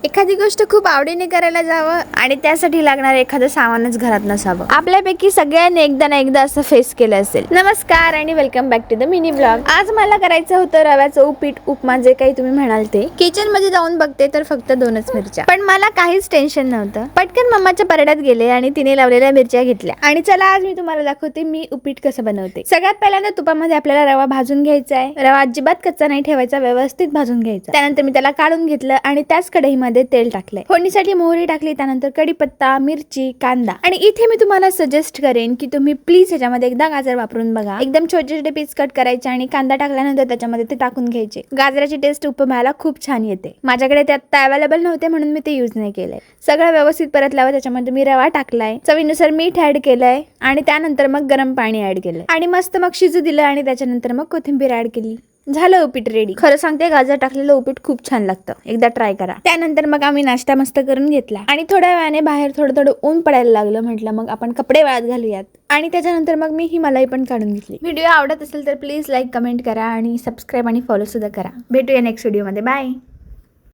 एखादी गोष्ट खूप आवडीने करायला जावं आणि त्यासाठी लागणार एखादं सामानच घरात नसावं. आपल्यापैकी सगळ्यांनी एकदा ना एकदा असं फेस केलं असेल. नमस्कार आणि welcome back to the mini blog. आज मला करायचं होतं रव्याचं उपीट, उपमा, जे काही तुम्ही म्हणाल ते. किचन मध्ये जाऊन बघते तर फक्त 2च मिरच्या, पण मला काहीच टेन्शन नव्हतं. पटकन मम्माच्या परड्यात गेले आणि तिने लावलेल्या मिरच्या घेतल्या आणि चला आज मी तुम्हाला दाखवते मी उपीट कसं बनवते. सगळ्यात पहिल्यांदा तुपामध्ये आपल्याला रवा भाजून घ्यायचा आहे. रवा अजिबात कच्चा नाही ठेवायचा, व्यवस्थित भाजून घ्यायचा. त्यानंतर मी त्याला काढून घेतलं आणि त्याच कढईमध्ये तेल टाकलंय. फोडणीसाठी मोहरी टाकली, त्यानंतर कढीपत्ता, मिरची, कांदा. आणि इथे मी तुम्हाला सजेस्ट करेन की तुम्ही प्लीज ह्याच्यामध्ये एकदा गाजर वापरून बघा. एकदम छोटे छोटे पीस कट करायचे आणि कांदा टाकल्यानंतर त्याच्यामध्ये ते टाकून घ्यायचे. गाजराची टेस्ट उपमाला खूप छान येते. माझ्याकडे ते आता अवेलेबल नव्हते म्हणून मी ते यूज नाही केलंय. सगळं व्यवस्थित परतल्यावर त्याच्यामध्ये मी रवा टाकलाय, चवीनुसार मीठ ऍड केलंय आणि त्यानंतर मग गरम पाणी ऍड केलंय आणि मस्त मग शिजू दिलं आणि त्याच्यानंतर मग कोथिंबीर ऍड केली. झालं उपीट रेडी. खरं सांगते गाजर टाकलेलं उपीट खूप छान लागतं, एकदा ट्राय करा. त्यानंतर मग आम्ही नाश्ता मस्त करून घेतला आणि थोड्या वेळाने बाहेर थोडं थोडं ऊन पडायला लागलं. म्हटलं मग आपण कपडे वाळत घालूयात आणि त्याच्यानंतर मग मी ही मलाई पण काढून घेतली. व्हिडिओ आवडत असेल तर प्लीज लाईक, कमेंट करा आणि सबस्क्राईब आणि फॉलो सुद्धा करा. भेटूया नेक्स्ट व्हिडिओमध्ये. बाय.